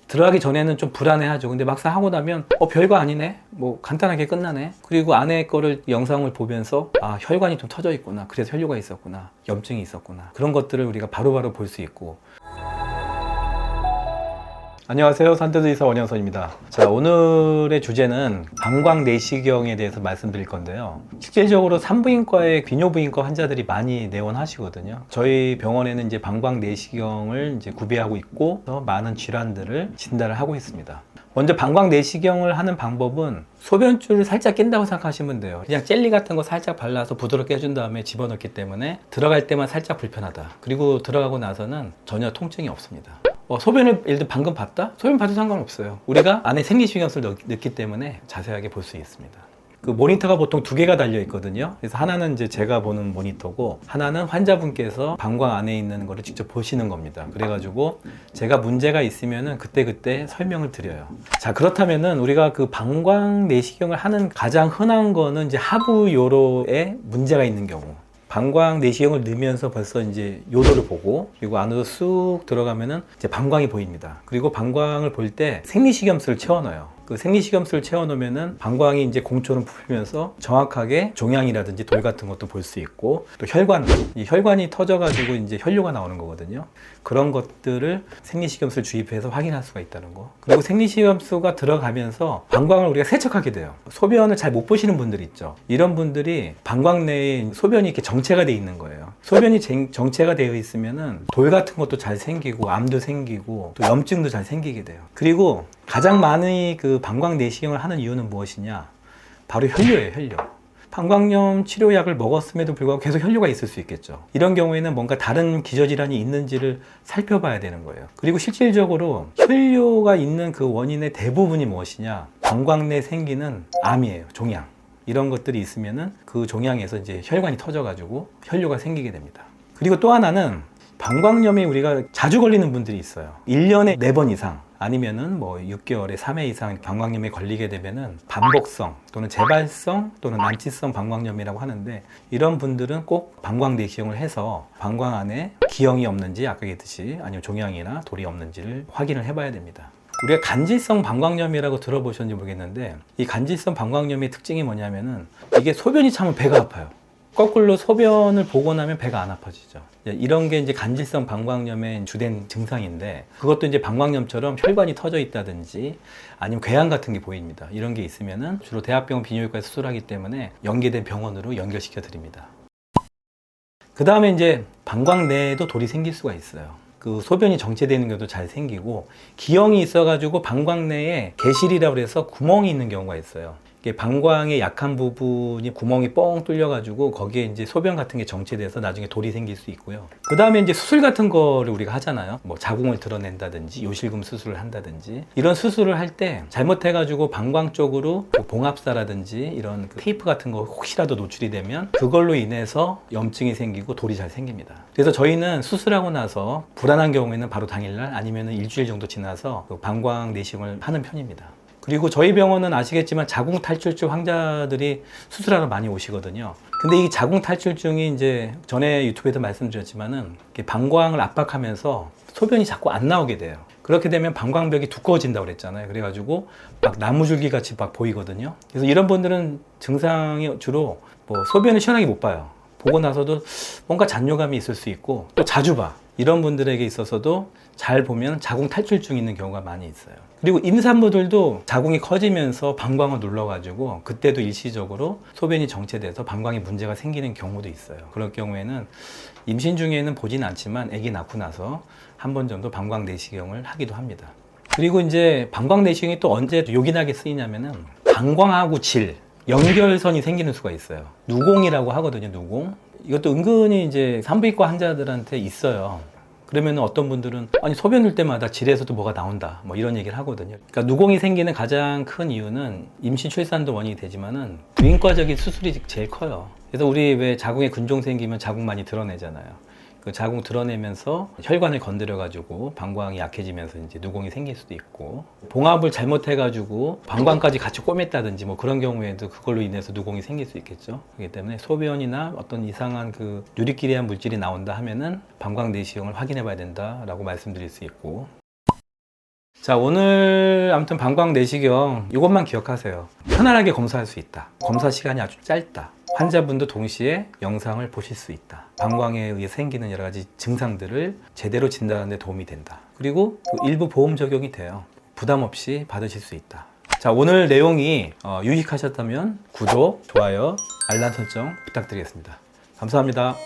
들어가기 전에는 좀 불안해하죠. 근데 막상 하고 나면 별거 아니네, 뭐 간단하게 끝나네. 그리고 안에 거를 영상을 보면서 혈관이 좀 터져 있구나, 그래서 혈뇨가 있었구나, 염증이 있었구나, 그런 것들을 우리가 바로바로 볼 수 있고. 안녕하세요, 산더드의사 원영선입니다. 자, 오늘의 주제는 방광 내시경에 대해서 말씀드릴 건데요. 실질적으로 산부인과에 비뇨부인과 환자들이 많이 내원하시거든요. 저희 병원에는 이제 방광 내시경을 이제 구비하고 있고 많은 질환들을 진단을 하고 있습니다. 먼저 방광 내시경을 하는 방법은 소변줄을 살짝 낀다고 생각하시면 돼요. 그냥 젤리 같은 거 살짝 발라서 부드럽게 해준 다음에 집어넣기 때문에 들어갈 때만 살짝 불편하다. 그리고 들어가고 나서는 전혀 통증이 없습니다. 소변을 예를 들어 방금 봤다? 소변 봐도 상관없어요. 우리가 안에 생리식염수를 넣기 때문에 자세하게 볼 수 있습니다. 그 모니터가 보통 두 개가 달려 있거든요. 그래서 하나는 이제 제가 보는 모니터고, 하나는 환자분께서 방광 안에 있는 거를 직접 보시는 겁니다. 그래가지고 제가 문제가 있으면은 그때 설명을 드려요. 자, 그렇다면은 우리가 그 방광 내시경을 하는 가장 흔한 거는 이제 하부 요로에 문제가 있는 경우. 방광 내시경을 넣으면서 벌써 이제 요도를 보고, 그리고 안으로 쑥 들어가면은 이제 방광이 보입니다. 그리고 방광을 볼 때 생리식염수를 채워넣어요. 그 생리식염수를 채워놓으면은 방광이 이제 공처럼 풀면서 정확하게 종양이라든지 돌 같은 것도 볼 수 있고, 또 혈관, 이 혈관이 터져가지고 이제 혈뇨가 나오는 거거든요. 그런 것들을 생리식염수를 주입해서 확인할 수가 있다는 거. 그리고 생리식염수가 들어가면서 방광을 우리가 세척하게 돼요. 소변을 잘 못 보시는 분들 있죠. 이런 분들이 방광 내에 소변이 이렇게 정체가 돼 있는 거예요. 소변이 정체가 되어 있으면은 돌 같은 것도 잘 생기고, 암도 생기고, 또 염증도 잘 생기게 돼요. 그리고 가장 많이 그 방광 내시경을 하는 이유는 무엇이냐? 바로 혈뇨예요, 혈뇨. 방광염 치료약을 먹었음에도 불구하고 계속 혈뇨가 있을 수 있겠죠. 이런 경우에는 뭔가 다른 기저질환이 있는지를 살펴봐야 되는 거예요. 그리고 실질적으로 혈뇨가 있는 그 원인의 대부분이 무엇이냐? 방광 내에 생기는 암이에요, 종양. 이런 것들이 있으면은 그 종양에서 이제 혈관이 터져가지고 혈뇨가 생기게 됩니다. 그리고 또 하나는 방광염이 우리가 자주 걸리는 분들이 있어요. 1년에 4번 이상, 아니면은 뭐 6개월에 3회 이상 방광염에 걸리게 되면은 반복성 또는 재발성 또는 난치성 방광염이라고 하는데, 이런 분들은 꼭 방광 내시경을 해서 방광 안에 기형이 없는지, 아까 얘기했듯이 아니면 종양이나 돌이 없는지를 확인을 해봐야 됩니다. 우리가 간질성 방광염이라고 들어보셨는지 모르겠는데, 이 간질성 방광염의 특징이 뭐냐면은 이게 소변이 차면 배가 아파요. 거꾸로 소변을 보고 나면 배가 안 아파지죠. 이런 게 이제 간질성 방광염의 주된 증상인데, 그것도 이제 방광염처럼 혈관이 터져 있다든지 아니면 궤양 같은 게 보입니다. 이런 게 있으면은 주로 대학병원 비뇨기과에서 수술하기 때문에 연계된 병원으로 연결시켜 드립니다. 그 다음에 이제 방광 내에도 돌이 생길 수가 있어요. 그 소변이 정체되는 것도 잘 생기고, 기형이 있어가지고 방광 내에 개실이라고 해서 구멍이 있는 경우가 있어요. 방광의 약한 부분이 구멍이 뻥 뚫려가지고 거기에 이제 소변 같은 게 정체돼서 나중에 돌이 생길 수 있고요. 그 다음에 이제 수술 같은 거를 우리가 하잖아요. 뭐 자궁을 드러낸다든지 요실금 수술을 한다든지, 이런 수술을 할 때 잘못해가지고 방광 쪽으로 그 봉합사라든지 이런 그 테이프 같은 거 혹시라도 노출이 되면 그걸로 인해서 염증이 생기고 돌이 잘 생깁니다. 그래서 저희는 수술하고 나서 불안한 경우에는 바로 당일날 아니면 일주일 정도 지나서 그 방광 내시경을 하는 편입니다. 그리고 저희 병원은 아시겠지만 자궁 탈출증 환자들이 수술하러 많이 오시거든요. 근데 이 자궁 탈출증이 이제 전에 유튜브에도 말씀드렸지만은 방광을 압박하면서 소변이 자꾸 안 나오게 돼요. 그렇게 되면 방광벽이 두꺼워진다고 그랬잖아요. 그래가지고 막 나무줄기 같이 막 보이거든요. 그래서 이런 분들은 증상이 주로 뭐 소변을 시원하게 못 봐요. 보고 나서도 뭔가 잔뇨감이 있을 수 있고, 또 자주 봐. 이런 분들에게 있어서도 잘 보면 자궁 탈출증이 있는 경우가 많이 있어요. 그리고 임산부들도 자궁이 커지면서 방광을 눌러가지고 그때도 일시적으로 소변이 정체돼서 방광에 문제가 생기는 경우도 있어요. 그럴 경우에는 임신 중에는 보진 않지만 아기 낳고 나서 한 번 정도 방광 내시경을 하기도 합니다. 그리고 이제 방광 내시경이 또 언제 요긴하게 쓰이냐면은 방광하고 질, 연결선이 생기는 수가 있어요. 누공이라고 하거든요, 누공. 이것도 은근히 이제 산부인과 환자들한테 있어요. 그러면 어떤 분들은 아니 소변 넣을 때마다 질에서도 뭐가 나온다, 뭐 이런 얘기를 하거든요. 그러니까 누공이 생기는 가장 큰 이유는 임신 출산도 원인이 되지만은 부인과적인 수술이 제일 커요. 그래서 우리 왜 자궁에 근종 생기면 자궁 많이 드러내잖아요. 그 자궁 드러내면서 혈관을 건드려 가지고 방광이 약해지면서 이제 누공이 생길 수도 있고, 봉합을 잘못해 가지고 방광까지 같이 꼬맸다든지 뭐 그런 경우에도 그걸로 인해서 누공이 생길 수 있겠죠. 그렇기 때문에 소변이나 어떤 이상한 그 유리끼리한 물질이 나온다 하면은 방광 내시경을 확인해 봐야 된다라고 말씀드릴 수 있고, 자, 오늘 아무튼 방광 내시경 이것만 기억하세요. 편안하게 검사할 수 있다. 검사 시간이 아주 짧다. 환자분도 동시에 영상을 보실 수 있다. 방광에 의해 생기는 여러 가지 증상들을 제대로 진단하는 데 도움이 된다. 그리고 일부 보험 적용이 돼요. 부담 없이 받으실 수 있다. 자, 오늘 내용이 유익하셨다면 구독, 좋아요, 알람 설정 부탁드리겠습니다. 감사합니다.